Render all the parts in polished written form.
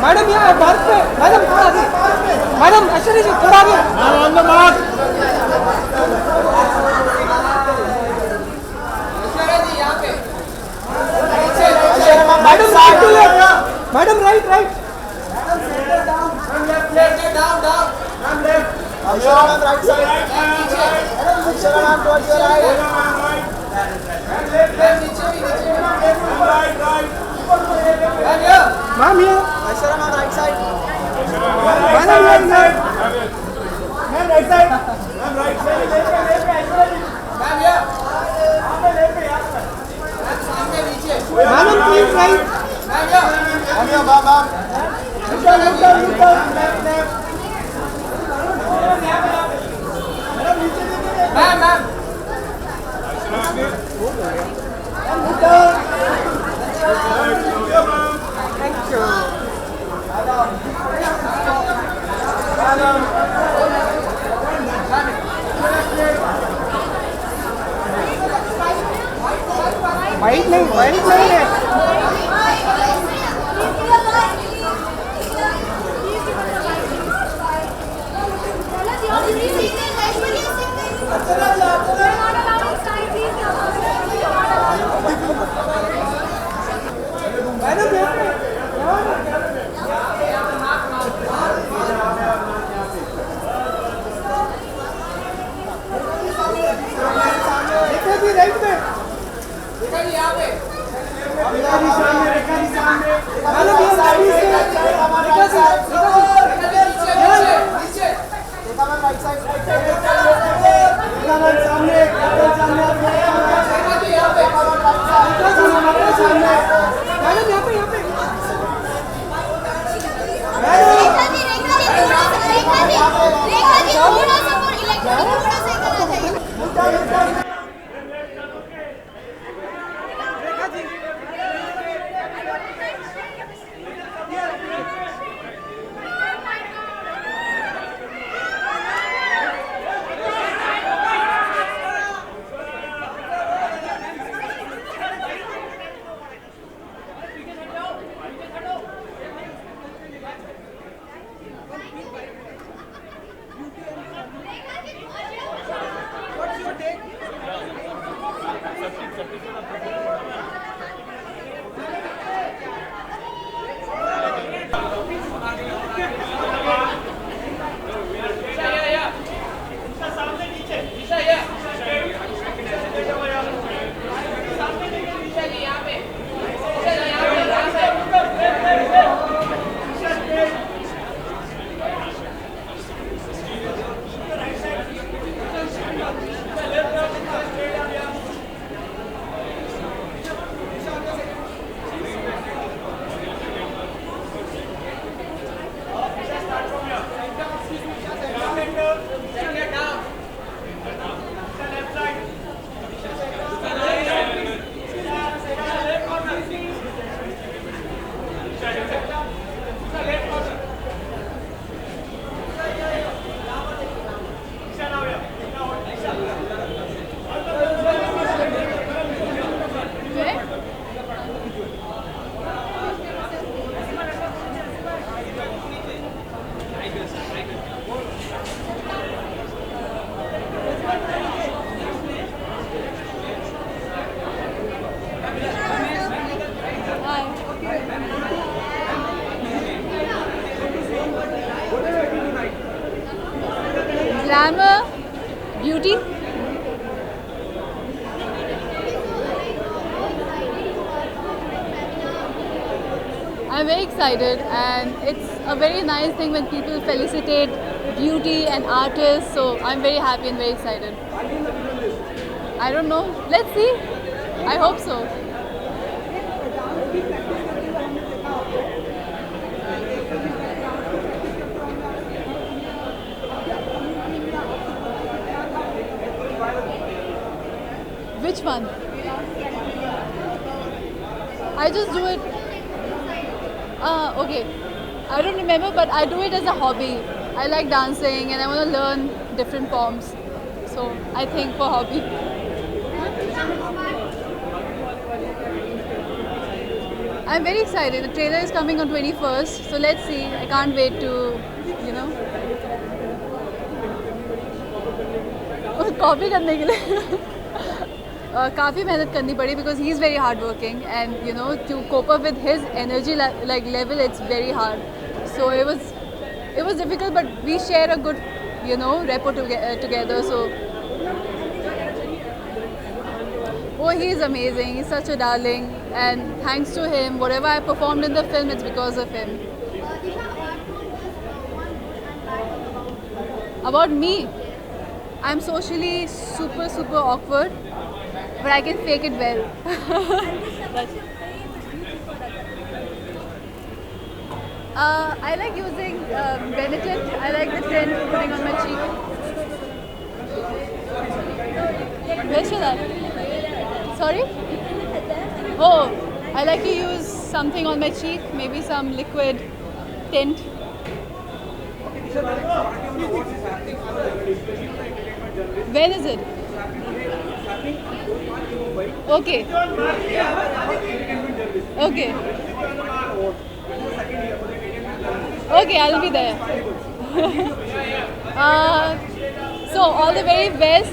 Madam यहाँ mark पे, madam थोड़ा आगे, मैडम अश्विनी जी थोड़ा आगे। On the mark. Madam right to left, madam right right. Aksharam right side. Aksharam towards your right. Ma'am ये Aksharam right side. Madam right side, ma'am right side, ma'am right side. Madam please right. On your ma'am. White नहीं है। Madam Rekha ji right में, madam ये Right side. Glamour, beauty. I'm very excited, and it's a very nice thing when people felicitate beauty and artists, so I'm very happy and very excited. I don't know, let's see. I hope so. Which one? I just do it. Okay. I don't remember, but I do it as a hobby. I like dancing and I want to learn different forms. So I think for hobby. I'm very excited. The trailer is coming on 21st, so let's see. I can't wait to, you know. Copy करने के लिए काफ़ी मेहनत करनी पड़ी because he is very hardworking and you know to cope up with his energy like level it's very hard. So it was difficult, but we share a good rapport together. So he is amazing. He's such a darling, and thanks to him, whatever I performed in the film, it's because of him. About me, I'm socially super awkward, but I can fake it well. I like using Benetint. I like the tint putting on my cheek. Where should I? Sorry? Oh, I like to use something on my cheek, maybe some liquid tint. When is it? Okay. Okay. Okay, I'll be there. So all the very best.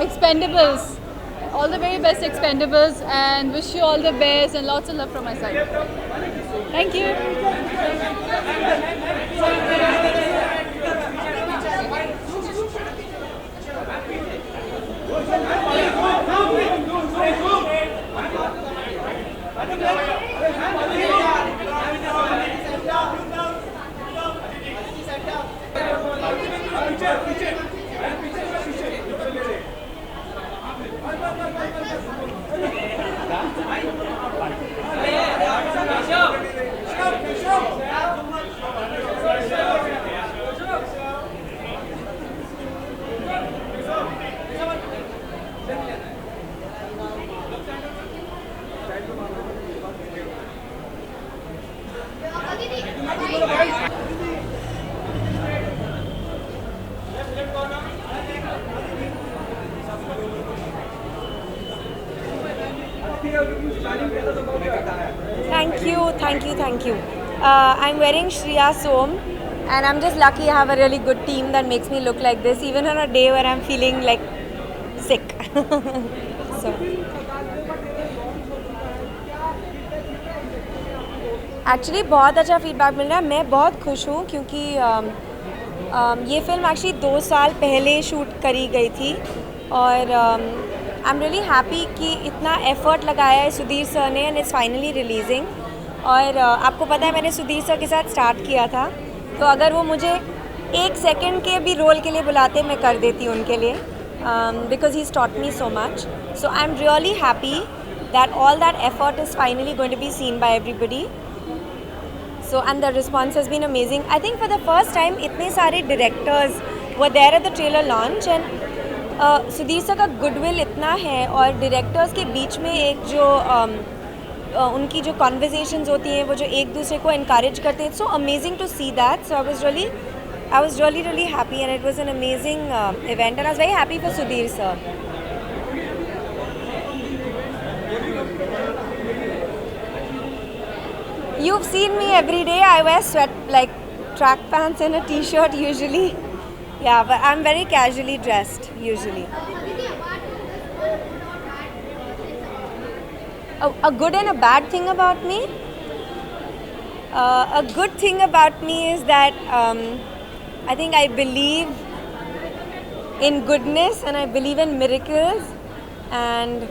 Expendables. All the very best Expendables, and wish you all the best and lots of love from my side. Thank you. Thank you. I'm wearing Shriya Som, and I'm just lucky I have a really good team that makes me look like this, even on a day where I'm feeling like sick. So, actually बहुत अच्छा feedback मिल रहा है. मैं बहुत खुश हूँ क्योंकि ये फिल्म एक्चुअली 2 साल पहले शूट करी गई थी, और आई एम रियली हैप्पी कि इतना एफर्ट लगाया है सुधीर सर ने, एंड इट्स फाइनली रिलीजिंग. और आपको पता है मैंने सुधीर सर के साथ स्टार्ट किया था, तो अगर वो मुझे 1 सेकंड के भी रोल के लिए बुलाते मैं कर देती उनके लिए, because he taught me so much. So I am really happy that all that effort is finally going to be seen by everybody. So, and the response has been amazing. I think for the first time इतने सारे directors were there at the trailer launch, and Sudhir sir का goodwill इतना है, और directors के बीच में एक जो उनकी जो conversations होती हैं, वो जो एक दूसरे को encourage करते हैं, it's so amazing to see that. So I was really happy, and it was an amazing event, and I was very happy for Sudhir sir. You've seen me every day. I wear track pants and a t-shirt usually. Yeah, but I'm very casually dressed usually. A good and a bad thing about me? A good thing about me is that I think I believe in goodness and I believe in miracles, and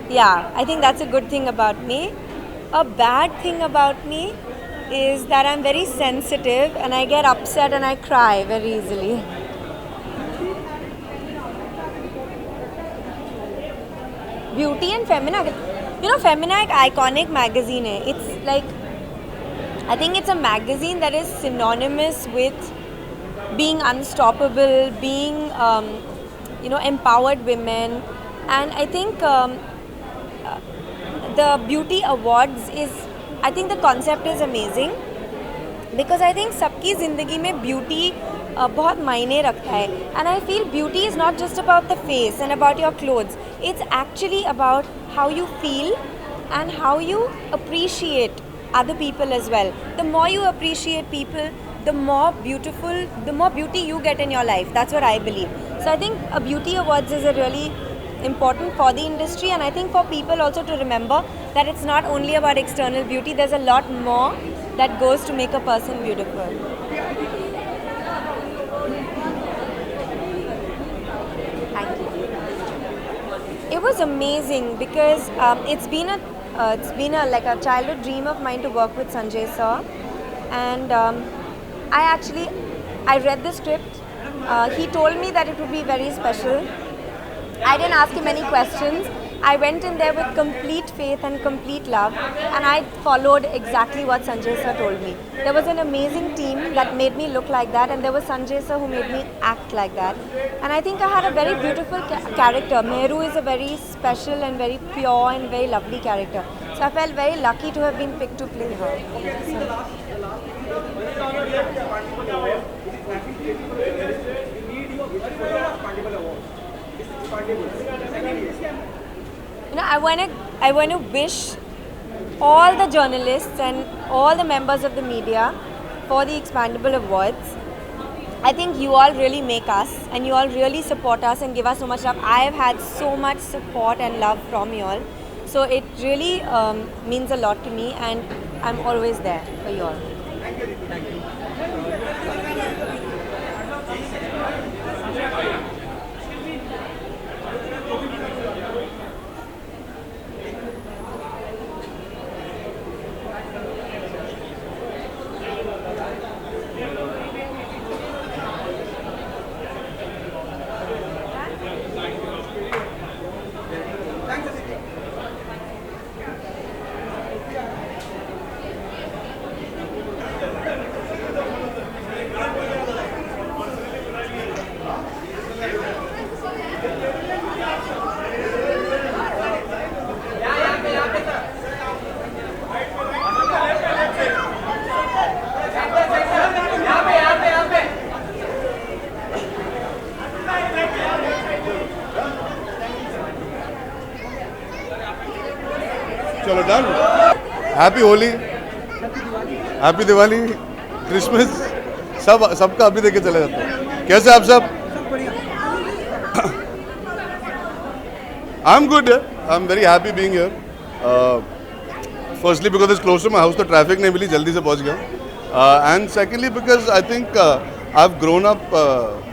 yeah, I think that's a good thing about me. A bad thing about me is that I'm very sensitive and I get upset and I cry very easily. Beauty and Femina. You know, Femina एक iconic magazine है. It's like, I think it's a magazine that is synonymous with being unstoppable, being, empowered women. And I think the beauty awards is, I think the concept is amazing, because I think सबकी ज़िंदगी में beauty बहुत मायने रखता है, and I feel beauty is not just about the face and about your clothes. It's actually about how you feel and how you appreciate other people as well. The more you appreciate people, the more beauty you get in your life. That's what I believe. So I think a beauty awards is a really important for the industry, and I think for people also to remember that it's not only about external beauty. There's a lot more that goes to make a person beautiful. Thank you. It was amazing because it's been a like a childhood dream of mine to work with Sanjay sir, and I read the script. He told me that it would be very special. I didn't ask him any questions. I went in there with complete faith and complete love, and I followed exactly what Sanjay sir told me. There was an amazing team that made me look like that, and there was Sanjay sir who made me act like that. And I think I had a very beautiful character. Meru is a very special and very pure and very lovely character. So I felt very lucky to have been picked to play her. I want to wish all the journalists and all the members of the media for the Expandable Awards. I think you all really make us, and you all really support us and give us so much love. I have had so much support and love from you all. So it really means a lot to me, and I'm always there for you all. Thank you. चलो done. Happy Holi, happy Diwali, Christmas, सबका अभी देके चले जाते हैं. कैसे आप सब? I'm good. I'm very happy being here. Firstly because it's close to my house, तो traffic नहीं मिली, जल्दी से पहुंच गया. And secondly because I think I've grown up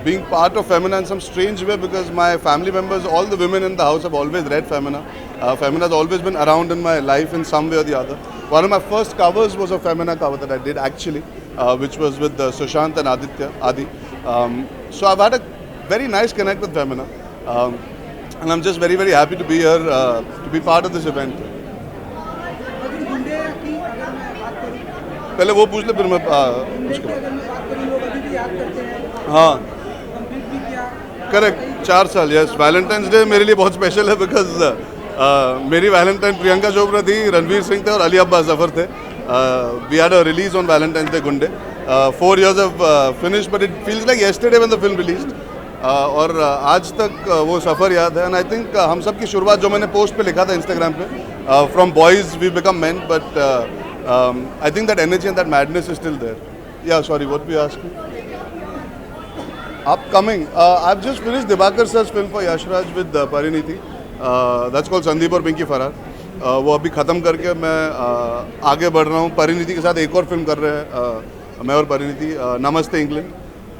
being part of Femina in some strange way because my family members, all the women in the house have always read Femina. Femina has always been around in my life in some way or the other. One of my first covers was a Femina cover that I did actually, which was with Sushant and Adi. So I've had a very nice connect with Femina. And I'm just very, very happy to be here, to be part of this event. पहले वो पूछ ले फिर मैं हाँ correct 4 साल yes. Valentine's day मेरे लिए बहुत स्पेशल है बिकॉज मेरी वैलेंटाइन प्रियंका चोपड़ा थी, रणवीर सिंह थे और अली अब्बास जफर थे. We had a release on Valentine's डे गुंडे. 4 years have finished but it feels like yesterday when the film released. और आज तक वो सफ़र याद है. एंड आई थिंक हम सब की शुरुआत जो मैंने पोस्ट पे लिखा था इंस्टाग्राम पे, from boys we become men, but I think that energy and that madness is still there. Yeah, sorry, what were you asking? Upcoming. I've just finished Dibakar sir's film for Yash Raj with Pariniti. That's called Sandeep और पिंकी फरार. वो अभी ख़त्म करके मैं आगे बढ़ रहा हूँ. परिणीति के साथ एक और फिल्म कर रहे हैं मैं और परिणीति, नमस्ते इंग्लैंड.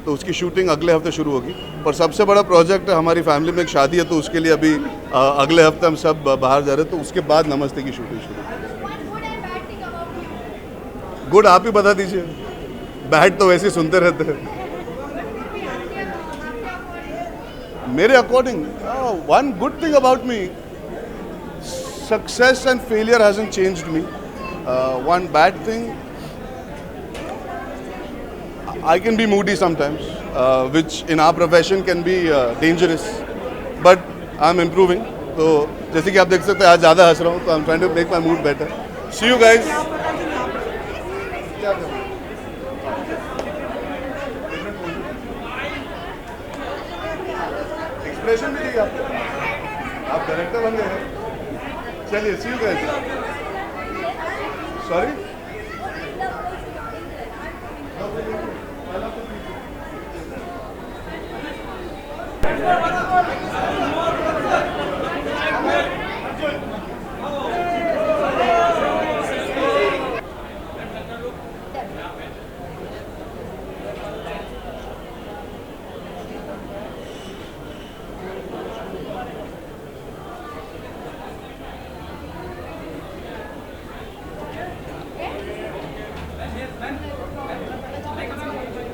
तो उसकी शूटिंग अगले हफ्ते शुरू होगी. और सबसे बड़ा प्रोजेक्ट है हमारी फैमिली में, एक शादी है तो उसके लिए अभी अगले हफ्ते हम सब बाहर जा रहे हैं. तो उसके बाद नमस्ते की शूटिंग शुरू. गुड आप ही बता दीजिए. बैड तो वैसे ही सुनते रहते हैं. मेरे according one good thing about me, success and failure hasn't changed me. One bad thing, I can be moody sometimes, which in our profession can be dangerous, but I'm improving. तो जैसे कि आप देख सकते हैं आज ज़्यादा हंस रहा हूँ, तो I'm trying to make my mood better. See you guys. Expression भी चाहिए आपको, आप डायरेक्टर बन गए हैं. चलिए see you guys. Sorry?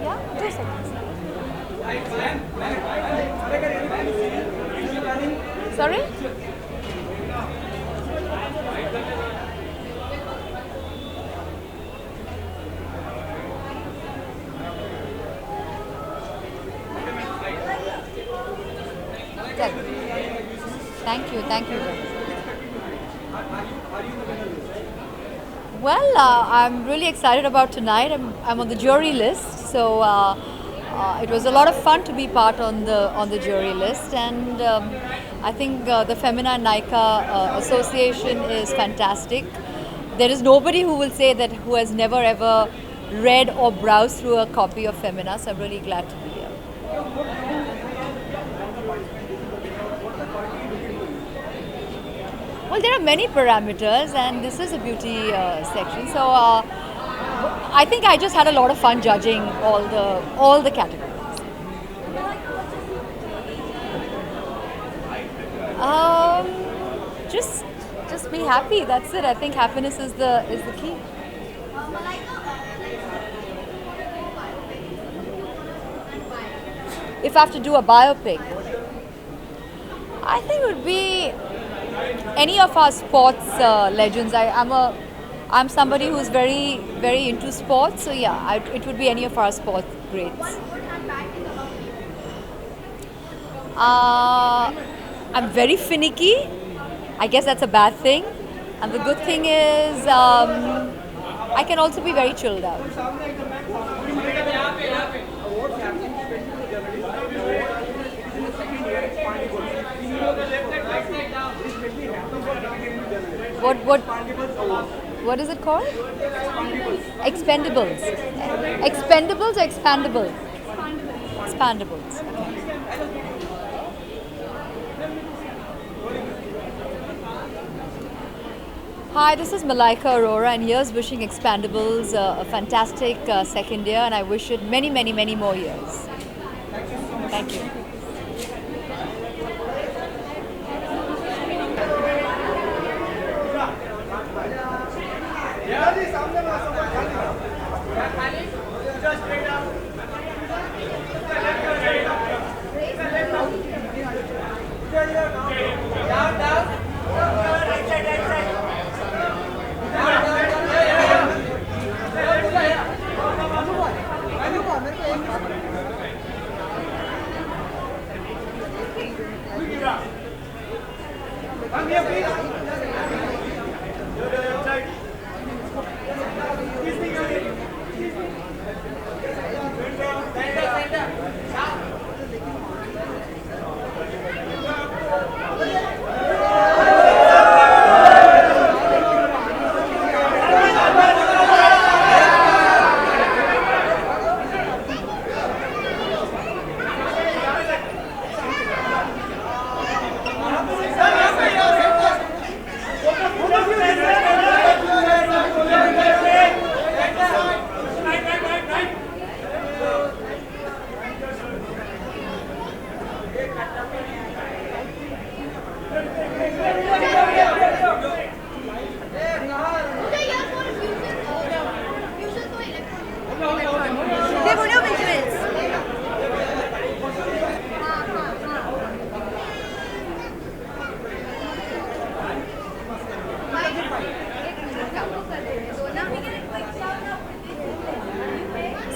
Yeah, 2 seconds. Sorry? Thank you. Well, I'm really excited about tonight. I'm on the jury list, so it was a lot of fun to be part on the jury list, and I think the Femina and Nykaa association is fantastic. There is nobody who will say that who has never ever read or browsed through a copy of Femina, so I'm really glad to be here. Well, there are many parameters, and this is a beauty section. So I think I just had a lot of fun judging all the categories. Just be happy. That's it. I think happiness is the key. If I have to do a biopic, I think it would be any of our sports legends. I'm somebody who's very into sports, so yeah, it would be any of our sports greats. I'm very finicky. I guess that's a bad thing, and the good thing is I can also be very chilled out. What is it called? Expendables. Expendables or expandables? Expandables. Okay. Hi, this is Malaika Arora, and here's wishing Expandables a fantastic second year, and I wish it many, many, many more years. Thank you.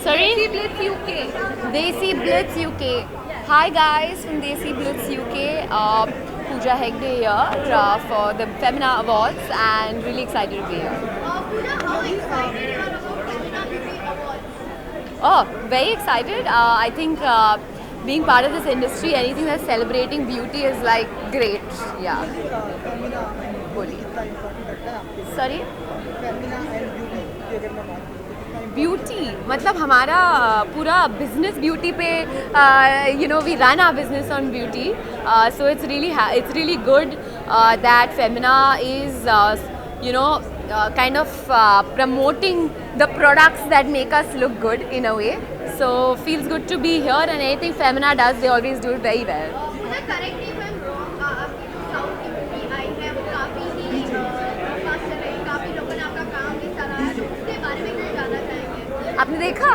Sorry? Desi Blitz UK. Desi Blitz UK. Hi guys from Desi Blitz UK. Pooja Hegde here for the Femina Awards, and really excited to be here. Pooja, how excited you are about Femina Beauty Awards? Oh, very excited. I think being part of this industry, anything that's celebrating beauty is like great. Yeah. Boli. लगता है आपके sorry Femina and beauty की अगर मैं बात करूँ तो कितना ब्यूटी मतलब हमारा पूरा बिजनेस ब्यूटी पे you know we run our business on beauty so it's really good that Femina is you know kind of promoting the products that make us look good in a way, so feels good to be here, and anything Femina does they always do it very well. मुझे correct नहीं मैं wrong आपकी जो south की movie आई है वो काफ़ी ही fast चल रही, काफ़ी लोगों ने आपका काम भी सराहा, तो उसके बारे में कुछ जानना चाहेंगे? आपने देखा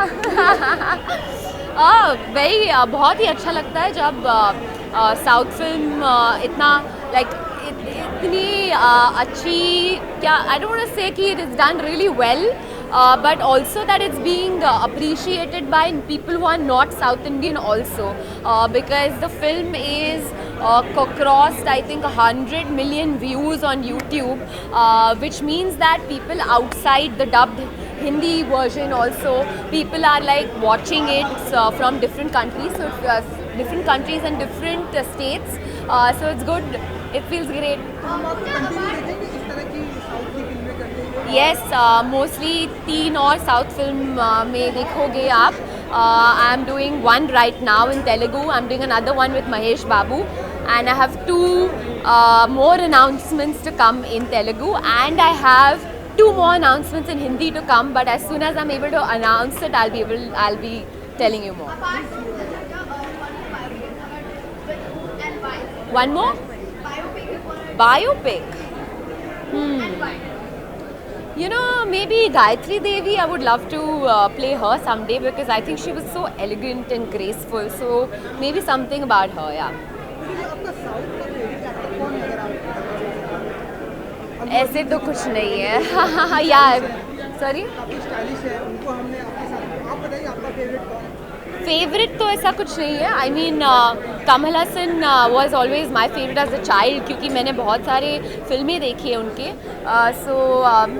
वही बहुत ही अच्छा लगता है जब साउथ फिल्म इतना लाइक इतनी अच्छी क्या आई डोंट वांट टू से कि it is done really well but also that it's being appreciated by people who are not South Indian also, because the film is crossed I think 100 million views on YouTube, which means that people outside the dubbed Hindi version also, people are like watching it from different countries, so different countries and different states, so it's good, it feels great. हम आप continue देखेंगे इस तरह की south की फिल्में करते हुए? Yes, mostly 3 और साउथ फिल्म में देखोगे आप. I am doing one right now in Telugu. I am doing another one with Mahesh Babu, and I have 2 more announcements to come in Telugu, and I have 2 more announcements in Hindi to come. But as soon as I'm able to announce it, I'll be telling you more. Apart from this, biopic and why? One more Biopic biopic. and why? You know, maybe Gayatri Devi, I would love to play her someday because I think she was so elegant and graceful. So maybe something about her, yeah. मुझे आपका south का favourite actor कौन नजर आता है? ऐसे तो कुछ नहीं है यार, सॉरी. काफ़ी स्टाइलिश है, उनको हमने आपके साथ, आप बताइए आपका फेवरेट कौन है? फेवरेट तो ऐसा कुछ नहीं है. I mean Kamal Haasan was always my favourite as a child, क्योंकि मैंने बहुत सारे फिल्में देखी है उनके. सो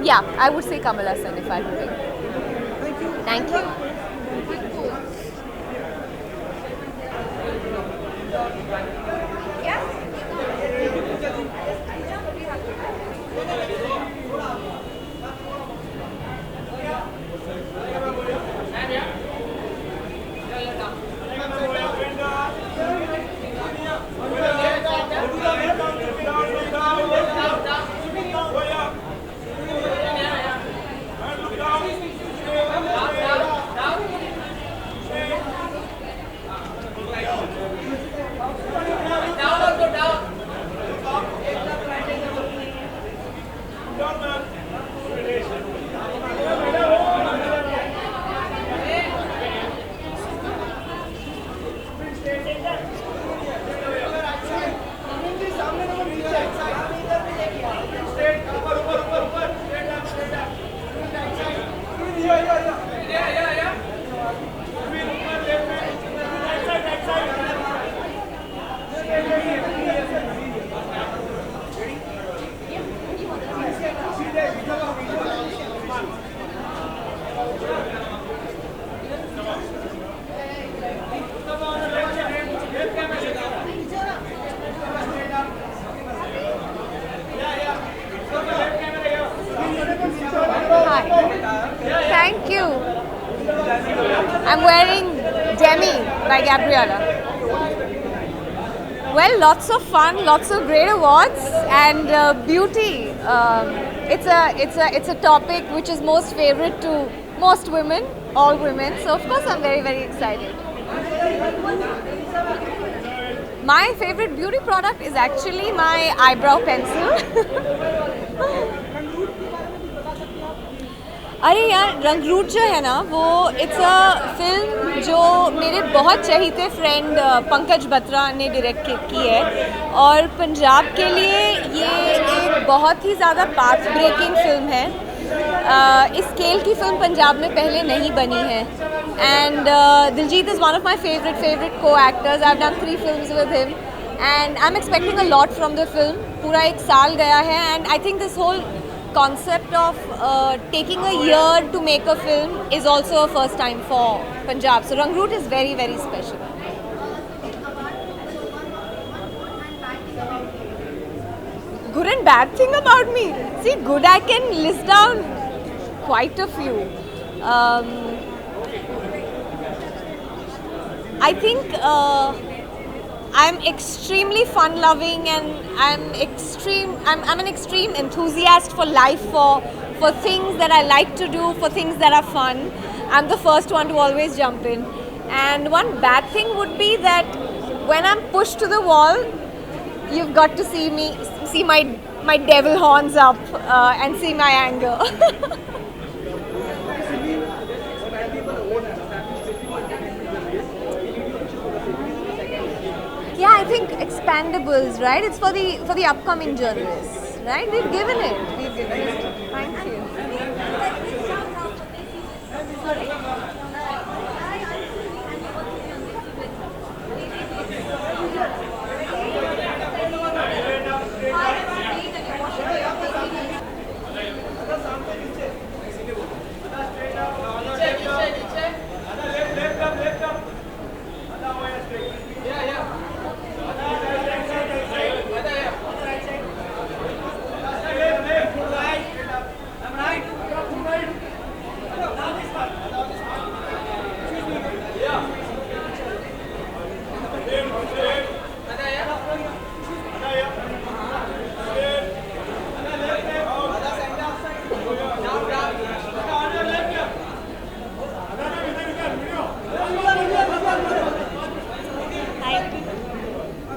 या I would say Kamal Haasan if I would. Thank you. Thank you. I'm wearing Demi by Gabriella. Well, lots of fun, lots of great awards, and beauty. It's a topic which is most favorite to most women, all women. So of course I'm very, very excited. My favorite beauty product is actually my eyebrow pencil. अरे यार, रंगरूट जो है ना, वो it's a film जो मेरे बहुत चहीते friend Pankaj Batra ने डायरेक्ट की है, और पंजाब के लिए ये एक बहुत ही ज़्यादा पाथ ब्रेकिंग फिल्म है. इस स्केल की फिल्म पंजाब में पहले नहीं बनी है. And Diljit is one of my favourite को actors. I have done 3 films with him, and I'm expecting a lot from the film. पूरा 1 साल गया है, and I think this whole concept of taking a year to make a film is also a first time for Punjab. So Rangroot is very, very special. good and bad thing about me. See, good I can list down quite a few. I think I'm extremely fun-loving, and I'm an extreme enthusiast for life, for things that I like to do, for things that are fun. I'm the first one to always jump in. And one bad thing would be that when I'm pushed to the wall, you've got to see my devil horns up and see my anger. Yeah, I think Expandables, right? It's for the upcoming journalists, right? We've given it. Thank you.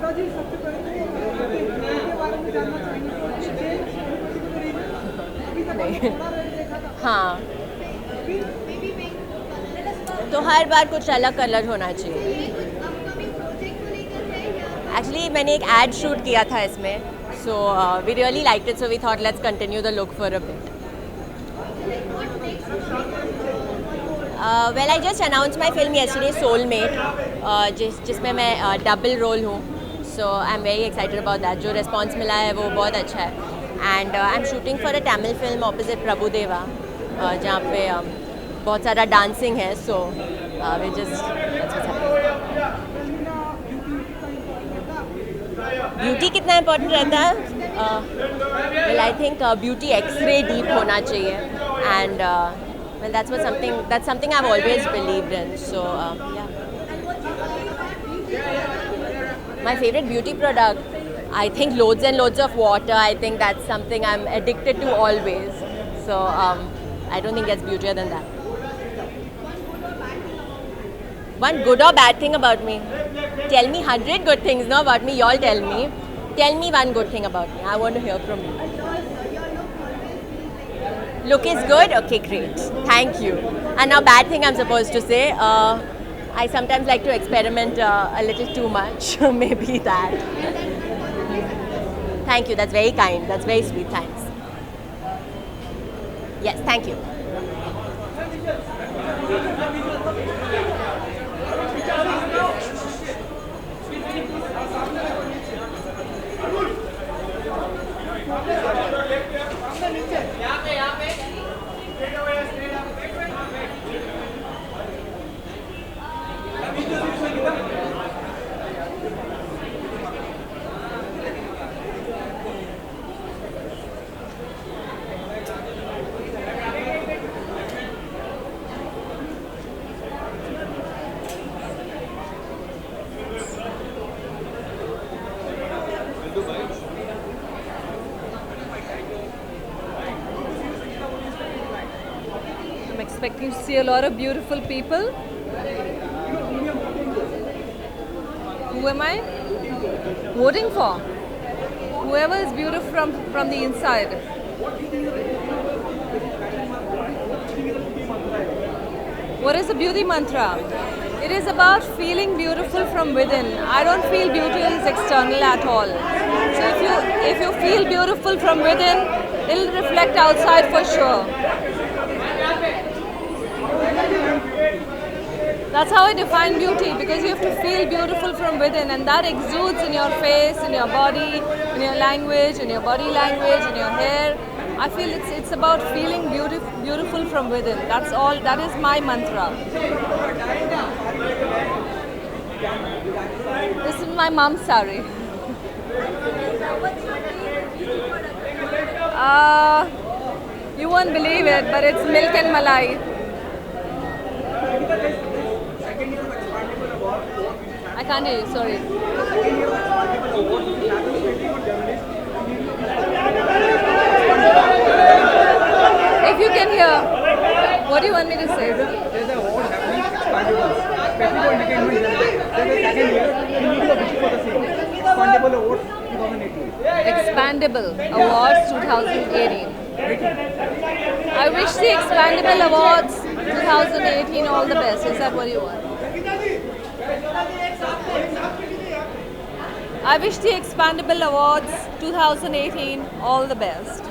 दादाजी सबसे पहले के बारे में जानना चाहेंगे। अभी तक थोड़ा रेट देखा था। हाँ, तो हर बार कुछ अलग कलर होना चाहिए। एक्चुअली मैंने एक एड शूट किया था इसमें, so we really liked it, so we thought let's continue the look for a bit. Well, I just announce my film yesterday, Soulmate, जिसमें मैं डबल रोल हूँ, so I am very excited about that. जो response मिला है वो बहुत अच्छा है। And I am shooting for a Tamil film opposite Prabhudeva, जहाँ पे बहुत सारा डांसिंग है, सो वी जस्ट ब्यूटी कितना इम्पोर्टेंट रहता है? Well, I think beauty X-ray deep होना चाहिए, and well, that's something I've always believed in, so yeah. My favorite beauty product, I think loads and loads of water. I think that's something I'm addicted to always, so I don't think gets beautier than that. One good or bad thing about me? Tell me 100 good things, no, about me. Y'all tell me. Tell me one good thing about me. I want to hear from you. Look is good? Okay, great. Thank you. And now bad thing I'm supposed to say. I sometimes like to experiment a little too much. Maybe that. Thank you. That's very kind. That's very sweet. Thanks. Yes, thank you. Expecting to see a lot of beautiful people. Who am I voting for? Whoever is beautiful from the inside. What is the beauty mantra? It is about feeling beautiful from within. I don't feel beauty is external at all. So if you feel beautiful from within, it'll reflect outside for sure. That's how I define beauty, because you have to feel beautiful from within, and that exudes in your face, in your body, in your language, in your body language, in your hair. I feel it's about feeling beautiful from within. That's all. That is my mantra. This is my mom's sari. You won't believe it, but it's milk and malai. I can't hear you, sorry. If you can hear, what do you want me to say? There's an award happening, Expandables, especially for entertainment journalists. There's a second year, we need your wish for the same. Expandable Awards 2018. Expandable Awards 2018. I wish the Expandable Awards 2018 all the best. Is that what you want? I wish the Expandable Awards 2018 all the best.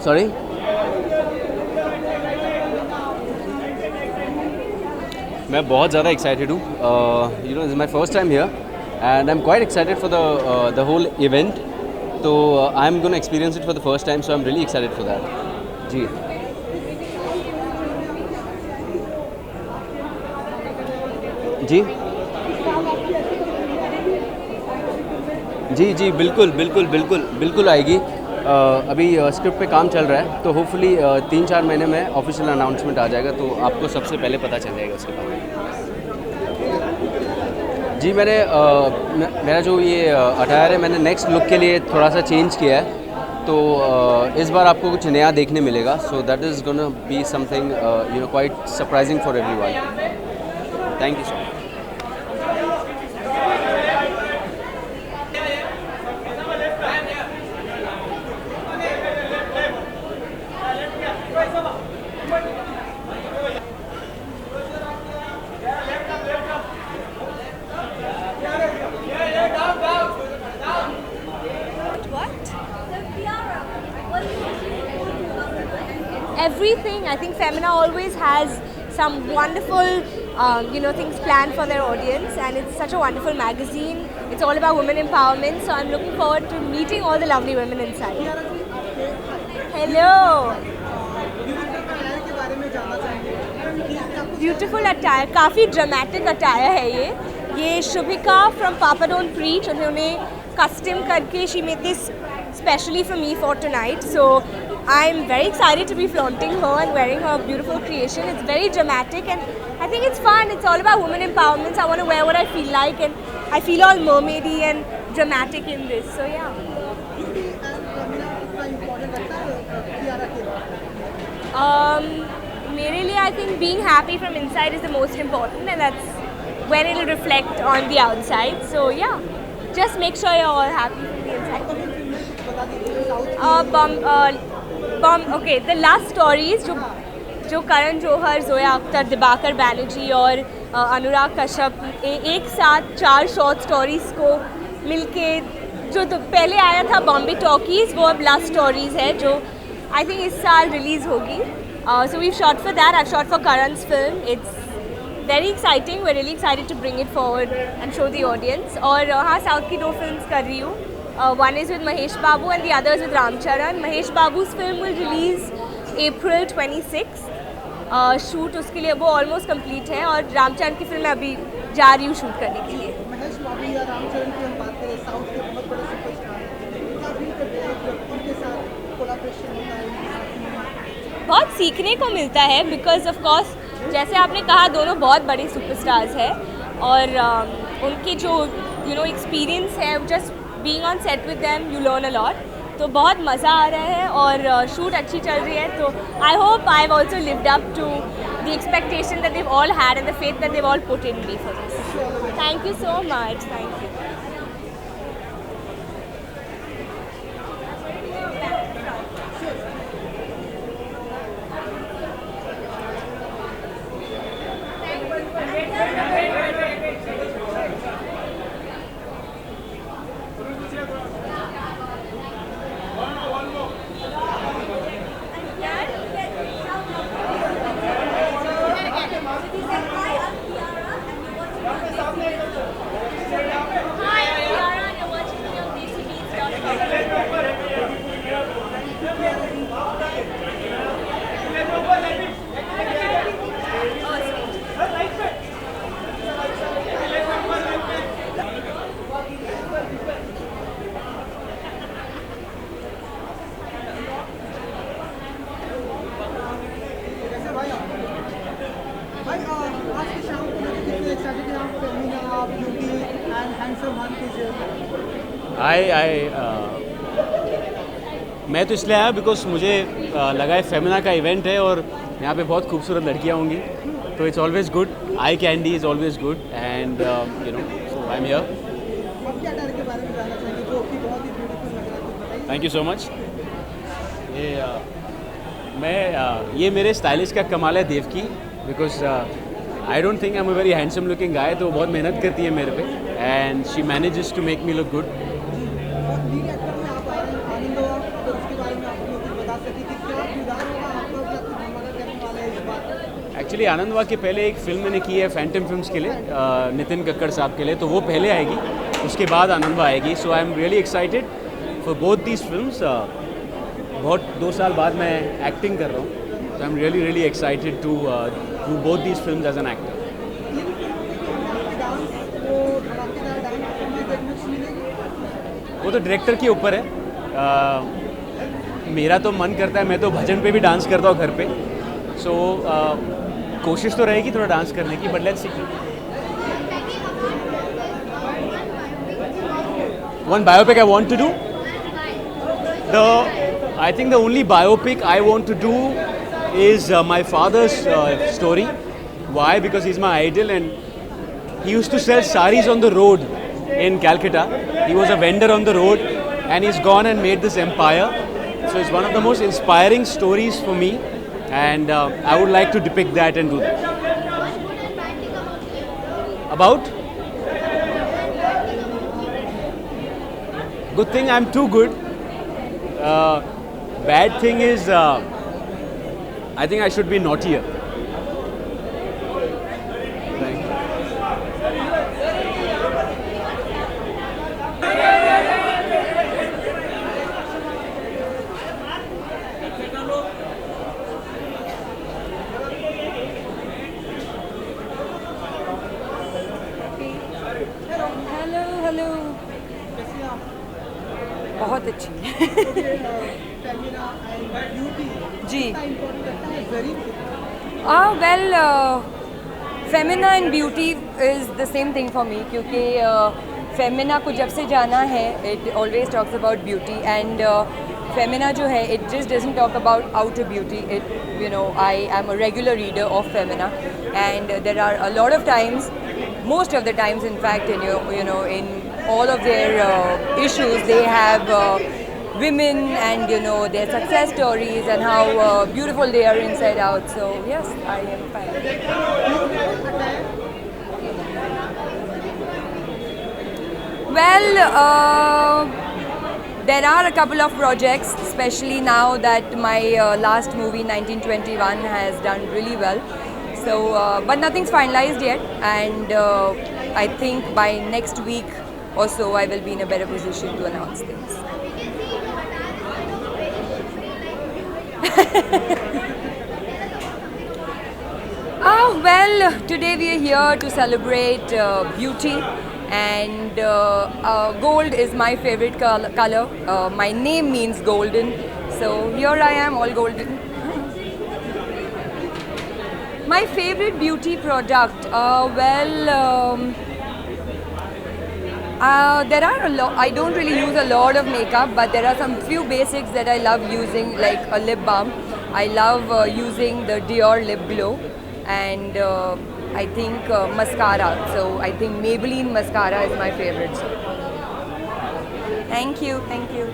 Sorry? मैं बहुत ज़्यादा excited हूँ you know is my first time here and I am quite excited for the whole event तो I am gonna experience it for the first time so I am really excited for that जी जी जी जी बिल्कुल बिल्कुल बिल्कुल बिल्कुल आएगी अभी स्क्रिप्ट पे काम चल रहा है तो होपफुली 3-4 महीने में ऑफिशियल अनाउंसमेंट आ जाएगा तो आपको सबसे पहले पता चल जाएगा उसके बारे में जी मेरा जो ये अटायर है मैंने नेक्स्ट लुक के लिए थोड़ा सा चेंज किया है तो इस बार आपको कुछ नया देखने मिलेगा so that is gonna be something you know quite surprising for everyone thank you so much Everything. I think Femina always has some wonderful, things planned for their audience, and it's such a wonderful magazine. It's all about women empowerment, so I'm looking forward to meeting all the lovely women inside. Hello. Beautiful attire, काफ़ी dramatic attire है ये Shubhika from Papa Don't Preach, उन्होंने custom करके she made this specially for me for tonight, so I'm very excited to be flaunting her and wearing her beautiful creation. It's very dramatic and I think it's fun. It's all about women empowerment. So I want to wear what I feel like and I feel all mermaidy and dramatic in this. So yeah. मेरे लिए I think being happy from inside is the most important and that's when it will reflect on the outside. So yeah, just make sure you're all happy from the inside. Okay the last stories जो करण जौहर, जोया अख्तर, दिबाकर बैनर्जी और अनुराग कश्यप एक साथ 4 short stories को मिलके जो तो पहले आया था बॉम्बे टॉकीज़ वो अब लास्ट स्टोरीज़ है जो आई थिंक इस साल रिलीज़ होगी. So we shot for that. I shot for Karan's film. It's very exciting. We are really excited to bring it forward and show the audience. और हाँ, साउथ की 2 फिल्म्स कर रही हूँ. One is with Mahesh Babu and the other is with Ram Charan. Mahesh Babu's film will release April 26. Shoot उसके लिए वो almost complete है और रामचरण की फिल्म अभी जा रही हूँ शूट करने के लिए. महेश बाबू या रामचरण की हम बात करें, साउथ के बहुत बड़े सुपरस्टार क्या फील करते हैं जब उनके साथ कोलैबोरेशन होता है? बहुत सीखने को मिलता है बिकॉज ऑफ कोर्स जैसे आपने कहा दोनों बहुत बड़े सुपरस्टार्स हैं और उनके जो एक्सपीरियंस है just being on set with them you learn a lot. तो बहुत मज़ा आ रहा है और शूट अच्छी चल रही है. तो I hope I have also lived up to the expectation that they've all had and the faith that they've all put in me for this. Thank you so much. Thank you. Salman की मैं तो इसलिए आया because मुझे लगा है फेमिना का event है और यहाँ पे बहुत खूबसूरत लड़कियाँ होंगी, तो it's always good, eye candy is always good and you know so I am here. आप क्या डायरेक्टर के बारे में जानना चाहेंगे जो कि बहुत ही ब्यूटीफुल लग रहा है, कुछ बताइए। Thank you so much. ये मेरे स्टाइलिश का कमाल है Devki, because I don't think I am a very handsome looking guy, तो वो बहुत मेहनत करती है मेरे पे and she manages to make me look good. और लीड एक्टर में आप आए हैं आनंद, तो उसके बारे में आप लोग कुछ बता सकें कि क्या किरदार होगा आपका, क्या कुछ धमाका करने वाला है इस बार। एक्चुअली आनंदवा के पहले एक फिल्म मैंने की है फैंटम फिल्म्स के लिए, नितिन कक्कड़ साहब के लिए, तो वो पहले आएगी, उसके बाद आनंदवा आएगी। So I am really excited for both these films. बहुत 2 साल बाद मैं एक्टिंग कर रहा हूँ, so I'm really excited to do both these films as an actor. वो तो डायरेक्टर के ऊपर है। मेरा तो मन करता है, मैं तो भजन पे भी डांस करता हूँ घर पे, so कोशिश तो रहेगी थोड़ा डांस करने की, but let's see. One biopic I want to do? I think the only biopic I want to do is my father's story. Why? Because he's my idol and he used to sell saris on the road in Calcutta. He was a vendor on the road and he's gone and made this empire. So it's one of the most inspiring stories for me and I would like to depict that and do that. About? Good thing I'm too good. Bad thing is, I think I should be naughtier. Thank you. Hello hello, बहुत अच्छी जी। Well, Femina and beauty is the same thing for me, क्योंकि Femina को जब से जाना है it always talks about beauty and Femina जो है it just doesn't talk about outer beauty. It you know I am a regular reader of Femina and there are a lot of times, most of the times in fact in in all of their issues they have women and their success stories and how beautiful they are inside out. So yes, I am fine. Well, there are a couple of projects, especially now that my last movie 1921 has done really well. So, but nothing's finalized yet, and I think by next week or so I will be in a better position to announce things. Well, today we are here to celebrate beauty, and gold is my favorite color. My name means golden, so here I am, all golden. My favorite beauty product, there are a lot. I don't really use a lot of makeup, but there are some few basics that I love using, like a lip balm. I love using the Dior Lip Glow, and I think mascara. So I think Maybelline mascara is my favorite. So. Thank you, thank you.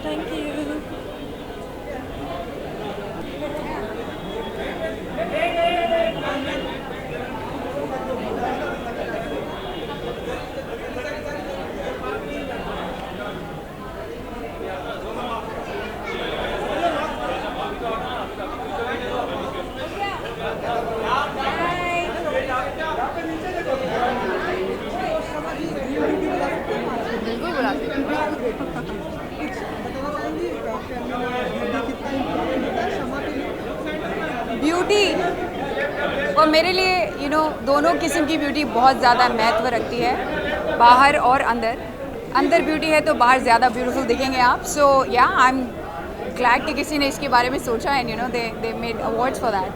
Thank you. बिल्कुल बुला beauty और मेरे लिए दोनों किस्म की beauty बहुत ज़्यादा महत्व रखती है, बाहर और अंदर। अंदर ब्यूटी है तो बाहर ज़्यादा ब्यूटीफुल दिखेंगे आप. सो या आई एम ग्लैड कि किसी ने इसके बारे में सोचा and you know they made awards for that.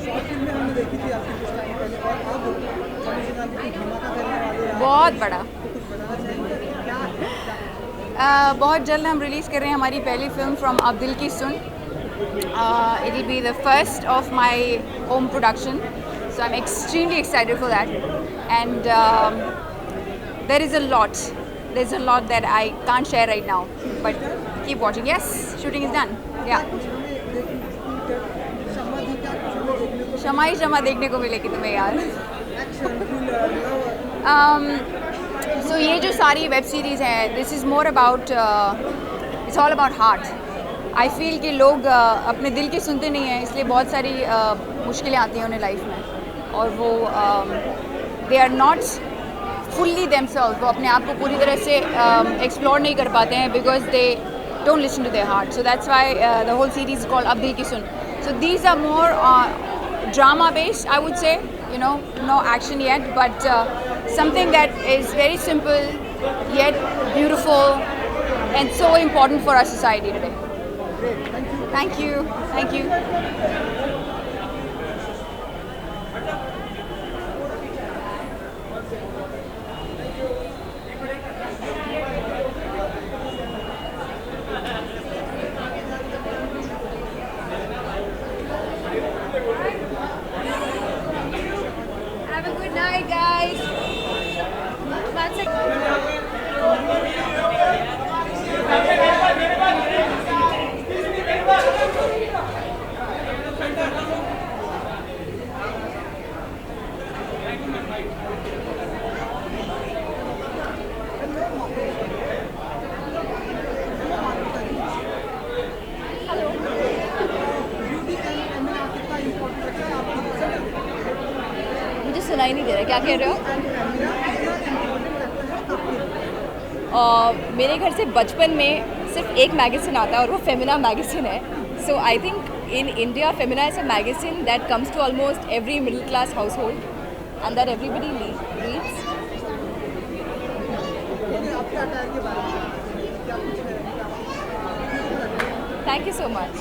Short film में हमने देखी थी आपकी कुछ टाइम पहले और अब ओरिजिनल की धमाका करने वाले हैं. बहुत बड़ा. कुछ बताना चाहेंगे क्या? बहुत जल्द हम रिलीज़ कर रहे हैं हमारी पहली फिल्म फ्रॉम अब दिल की सुन. It will be the first of my home production, so I'm extremely excited for that. And there's a lot that I can't share right now, but keep watching. Yes, shooting is done. Yeah. शमा देखने को मिलेगी तुम्हें यार. So ये जो सारी web series हैं, this is more about it's all about heart. I feel कि लोग अपने दिल की सुनते नहीं हैं, इसलिए बहुत सारी मुश्किलें आती हैं उन्हें लाइफ में, और वो they are not fully themselves. वो अपने आप को पूरी तरह से एक्सप्लोर नहीं कर पाते हैं because they don't listen to their heart. So that's why the whole series called Ab Dil Ki Sun. So these are more drama based, I would say, you know, no action yet, but something that is very simple yet beautiful and so important for our society today. Thank you. Thank you. Have a good night, guys. That's it. मुझे सुनाई नहीं दे रहा, क्या कह रहे हो? मेरे घर से बचपन में सिर्फ एक मैगज़ीन आता है और वो फेमिना मैगज़ीन है. So I think in India, Femina is a magazine that comes to almost every middle class household and that everybody reads. Thank you so much.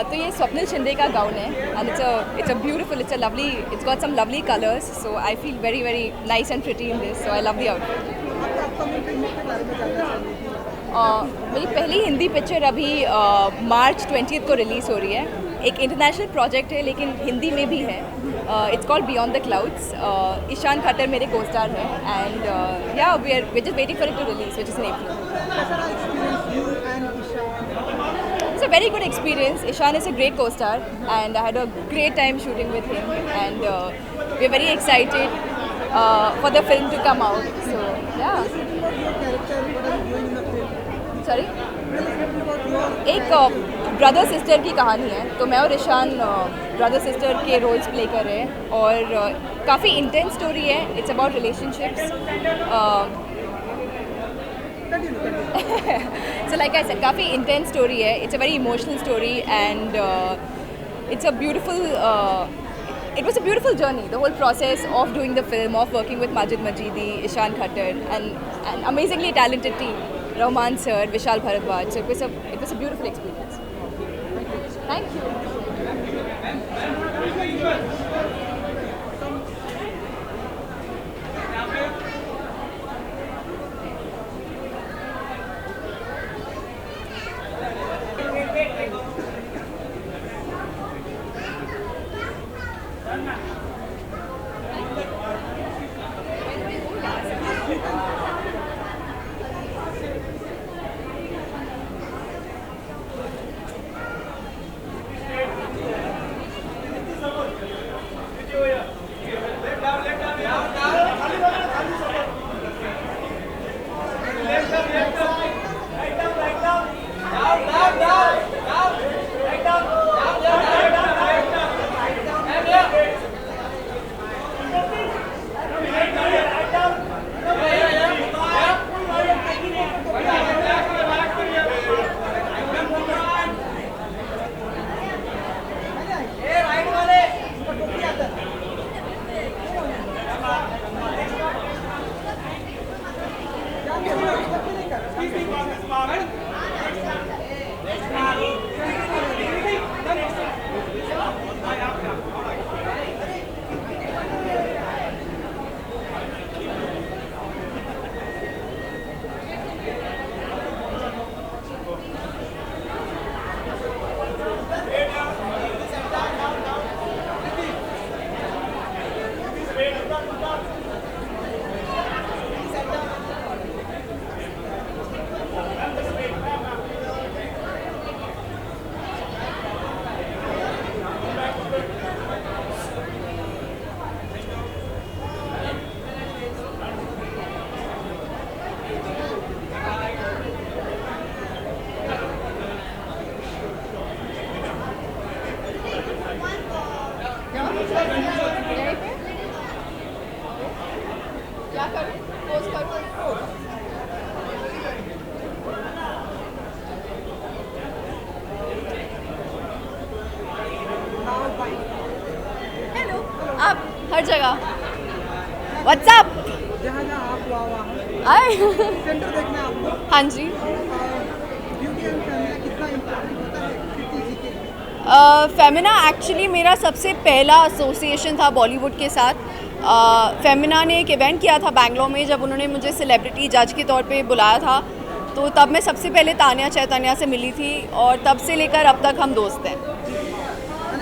तो ये स्वप्निल शिंदे का गाउन है and it's a beautiful, it's got some lovely colors, so I feel very very nice and pretty in this, so I love the outfit. मेरी पहली Hindi picture अभी मार्च 20 को release हो रही है. एक इंटरनेशनल प्रोजेक्ट है लेकिन हिंदी में भी है. It's called beyond the clouds. Ishaan Khatter मेरे को स्टार हैं and yeah we are just waiting for it to release which is in April. It's a very good experience. Ishan is a great co-star and I had a great time shooting with him and we're very excited for the film to come out. So yeah. Sorry? एक brother sister की कहानी है, तो मैं और Ishan brother sister के roles play कर रहे हैं और काफ़ी इंटेंस स्टोरी है. It's about relationships. So like I said, काफ़ी intense story है. It's a very emotional story and it's a beautiful, it was a beautiful journey. The whole process of doing the film, of working with Majid Majidi, Ishan Khattar and an amazingly talented team, Rahman sir, Vishal Bharadwaj. So it was a beautiful experience. Thank you. हर जगह। What's up? जहाँ जहाँ आप हुआ वहाँ आए centre देखना है आपको। हाँ जी। ब्यूटी एंड फेमिना कितना इम्पोर्टेंट होता है कृति जी के लिए? फेमिना एक्चुअली मेरा सबसे पहला एसोसिएशन था बॉलीवुड के साथ। फेमिना ने एक इवेंट किया था बैंगलोर में, जब उन्होंने मुझे सेलिब्रिटी जज के तौर पे बुलाया था, तो तब मैं सबसे पहले तानिया चैतन्या से मिली थी और तब से लेकर अब तक हम दोस्त हैं।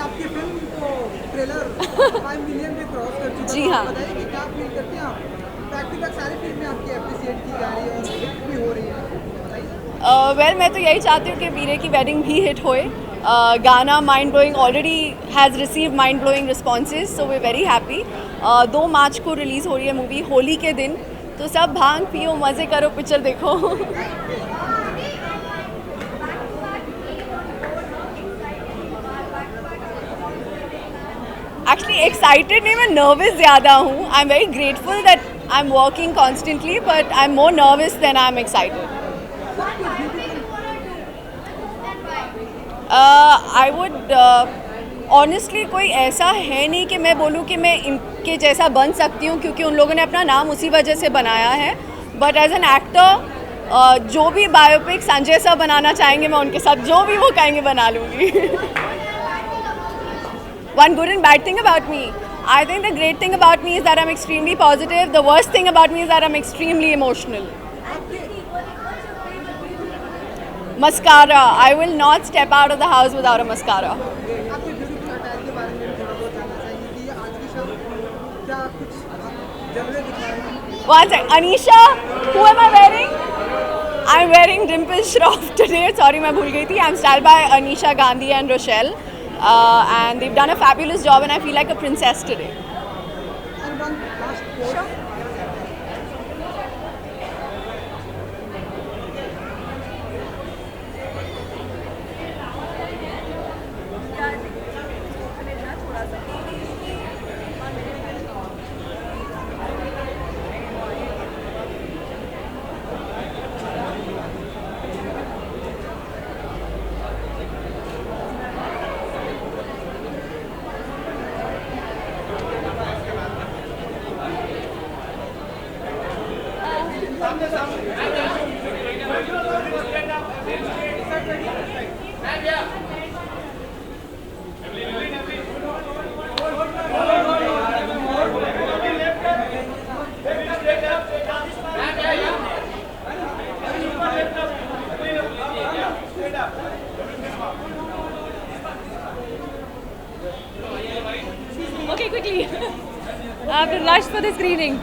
आपकी फिल्म तो ट्रेलर 5 मिलियन पे क्रॉस कर चुका है। जी हाँ। बताइए कि क्या फील करते हैं आप? बैक टू बैक सारी फिल्में आपकी एप्रिशिएट की जा रही है और हिट भी हो रही है। वेल मैं तो यही चाहती हूँ कि वीरे की वेडिंग भी हिट होए। गाना mind blowing already has receive mind blowing responses, so way very happy. 2 मार्च को रिलीज़ हो रही है मूवी, होली के दिन, तो सब भांग पियो, मज़े करो, पिक्चर देखो। एक्चुअली एक्साइटेड नहीं, मैं नर्वस ज़्यादा हूँ। I am very grateful that I am working constantly, but I am more nervous than I am excited. I would honestly कोई ऐसा है नहीं कि मैं बोलूँ कि मैं इनके जैसा बन सकती हूँ, क्योंकि उन लोगों ने अपना नाम उसी वजह से बनाया है। बट एज एन एक्टर जो भी बायोपिक संजय सर बनाना चाहेंगे, मैं उनके साथ जो भी वो कहेंगे बना लूँगी। One good and bad thing about me. I think the great thing about me is that I'm extremely positive. The worst thing about me is that I'm extremely emotional. Mascara. I will not step out of the house without a mascara. आपके beauty attack के बारे में थोड़ा बहुत जानना चाहिए कि आज की शाम क्या कुछ जलवे दिखा रहे हैं? One sec. Anisha, who am I wearing? I'm wearing Dimple Shroff today. Sorry, मैं भूल गई थी. I'm styled by Anisha Gandhi and Rochelle. And they've done a fabulous job, and I feel like a princess today. And one last quote. Okay, quickly. I have to rush for the screening.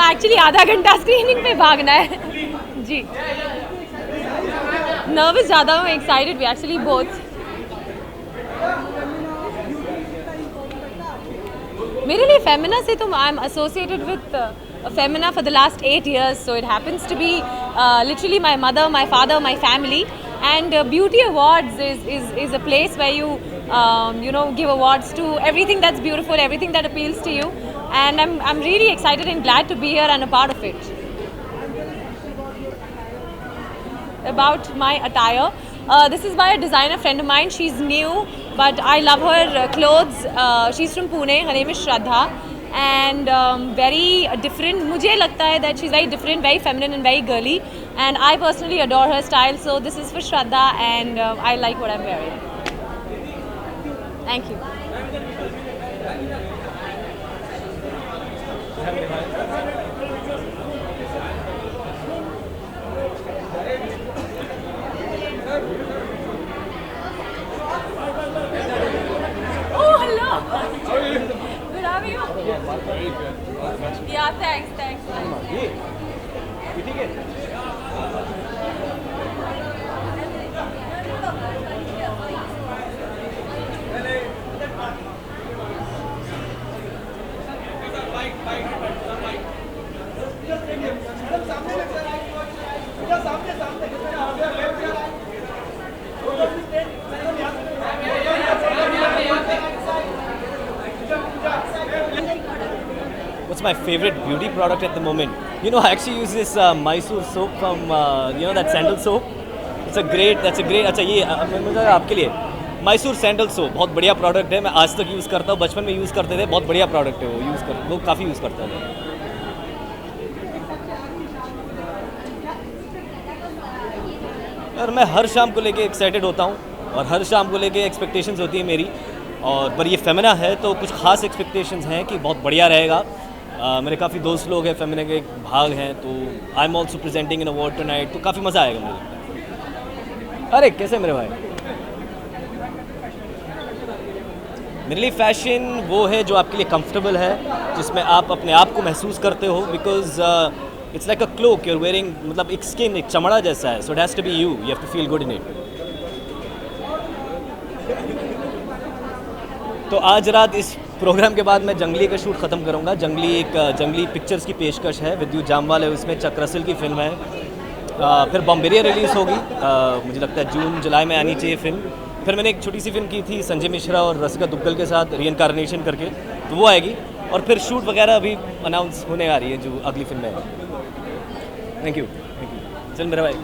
Actually आधा घंटा screening पे भागना है जी। Nervous ज़्यादा हूँ, excited भी actually both. मेरे लिए फेमिना से तो I am associated with Femina for the last 8 years, so it happens to be literally my mother, my father, my family. And Beauty Awards is a place where you give awards to everything that's beautiful, everything that appeals to you, and I'm really excited and glad to be here and a part of it. About my attire, this is by a designer friend of mine. She's new, but I love her clothes. She's from Pune. Her name is Shraddha. And very different. मुझे लगता है that she's very different, very feminine and very girly, and I personally adore her style. So this is for Shraddha, and I like what I'm wearing. Thank you. Oh, hello. Good, how are you? Yeah, thanks. What's my favorite beauty product at the moment? I actually use this Mysore soap from that sandal soap. That's a great. अच्छा ये मुझे आपके लिए Mysore sandal सो बहुत बढ़िया product है, मैं आज तक यूज़ करता हूँ, बचपन में यूज़ करते थे, बहुत बढ़िया प्रोडक्ट है वो काफ़ी यूज़ करता हूँ। और मैं हर शाम को लेके एक्साइटेड होता हूँ और हर शाम को लेके एक्सपेक्टेशंस होती है मेरी, और पर ये फेमिना है तो कुछ खास एक्सपेक्टेशंस हैं कि बहुत बढ़िया रहेगा। मेरे काफ़ी दोस्त लोग हैं फेमिना के भाग हैं, तो I am also presenting in award tonight, तो काफ़ी मज़ा आएगा मुझे। अरे कैसे मेरे भाई, मेरे लिए फ़ैशन वो है जो आपके लिए कंफर्टेबल है, जिसमें आप अपने आप को महसूस करते हो, because it's like a cloak you're wearing, मतलब एक स्किन, एक चमड़ा जैसा है, so it has to be you have to feel good in it. तो आज रात इस प्रोग्राम के बाद मैं जंगली का शूट ख़त्म करूँगा। जंगली पिक्चर्स की पेशकश है, विद्युत जामवाल है उसमें, चक रसल की फिल्म है। फिर बॉम्बेरिया रिलीज़ होगी, मुझे लगता है जून जुलाई में आनी चाहिए फिल्म। फिर मैंने एक छोटी सी फिल्म की थी संजय मिश्रा और रसिका दुग्गल के साथ, रीइंकार्नेशन करके, तो वो आएगी। और फिर शूट वगैरह अभी अनाउंस होने आ रही है जो अगली फिल्म है। थैंक यू चल मेरा भाई।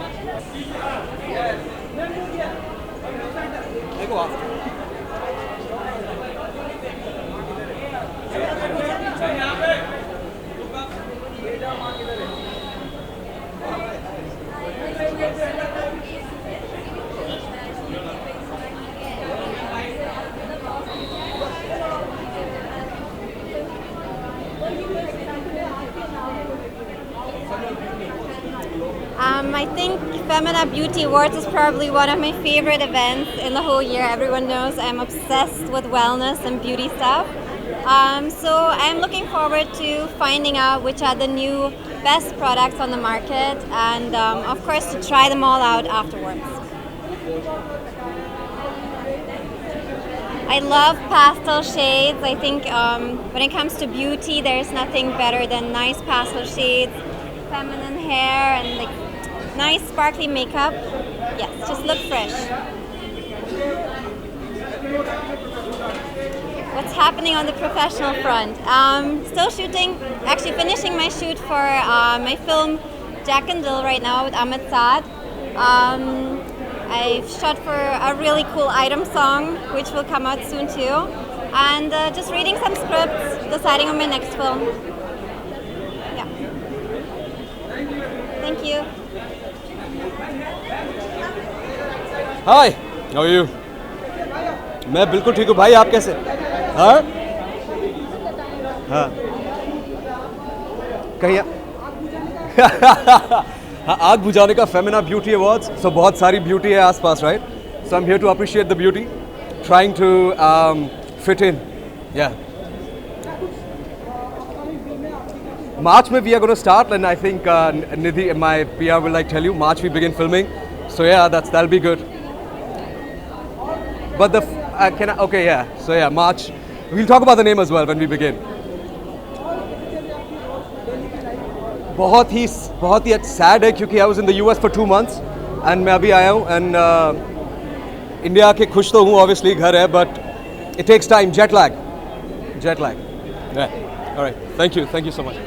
I think Femina Beauty Awards is probably one of my favorite events in the whole year. Everyone knows I'm obsessed with wellness and beauty stuff. So I'm looking forward to finding out which are the new best products on the market, and of course to try them all out afterwards. I love pastel shades. I think when it comes to beauty, there's nothing better than nice pastel shades, feminine hair, and like nice sparkly makeup. Yes, just look fresh. What's happening on the professional front? Still shooting, actually finishing my shoot for my film Jack and Jill right now with Amit Saad. I've shot for a really cool item song, which will come out soon too. And just reading some scripts, deciding on my next film. Yeah. Thank you. Hi, how are you? मैं बिल्कुल ठीक हूँ भाई, आप कैसे? हाँ हाँ कहीं हाँ, आग बुझाने का फेमिना ब्यूटी अवार्ड्स, सो बहुत सारी ब्यूटी है आसपास, right? So I am here to appreciate the beauty, trying to fit in, yeah March we are going to start, and I think Nidhi, my PR, will like tell you March we begin filming. So yeah, that'll be good. But the okay, yeah. So yeah, March. We'll talk about the name as well when we begin. बहुत ही sad है क्योंकि I was in the US for 2 months and मैं अभी आया हूँ, and India के खुश तो हूँ, obviously घर है, but it takes time. Jet lag. Yeah. All right. Thank you so much.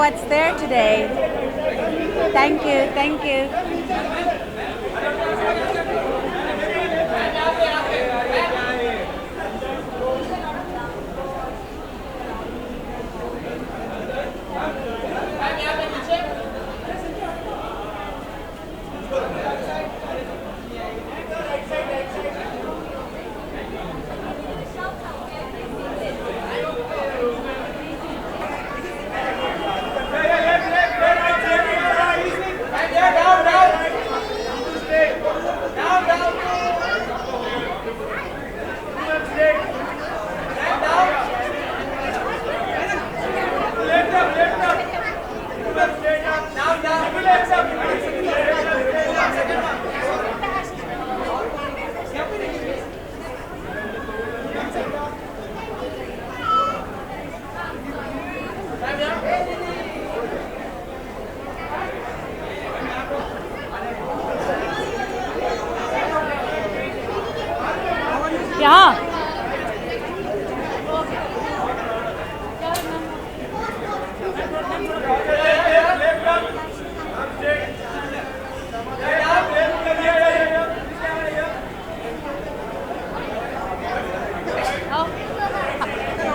What's there today? Thank you, thank you. यहाँ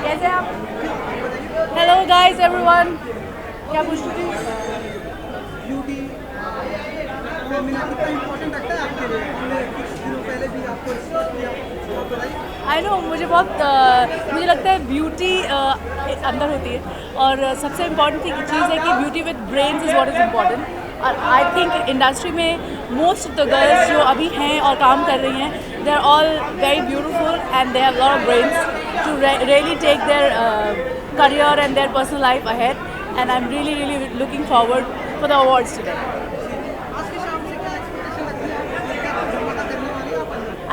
कैसे आप? हेलो गाइस एवरीवन, क्या पूछ रही थी? ब्यूटी फेमिना कितना इम्पोर्टेंट लगता है आपके लिए? हमने कुछ दिनों पहले भी आपको रिसर्च किया, आप बताइए। आई नो मुझे लगता है ब्यूटी अंदर होती है और सबसे इम्पॉर्टेंट चीज़ है कि beauty with brains is what is important. और आई थिंक इंडस्ट्री में मोस्ट ऑफ द गर्ल्स जो अभी हैं और काम कर रही हैं, they are all very beautiful and they have lot of brains to really take their career and their personal life ahead, and I'm really looking forward for the awards today.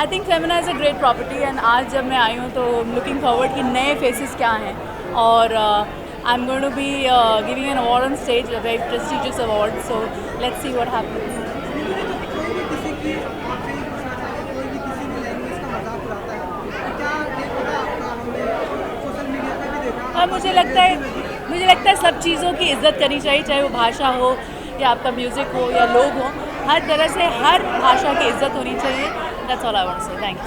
I think Femina is a great property, and आज जब मैं आई हूँ तो looking forward कि नए faces क्या हैं, और I'm going to be giving an award on stage, a very prestigious award, so let's see what happens. और मुझे लगता है सब चीज़ों की इज़्ज़त करनी चाहिए, चाहे वो भाषा हो या आपका म्यूज़िक हो या लोग हो, हर तरह से हर भाषा की इज़्ज़त होनी चाहिए. That's all I want to say. Thanks.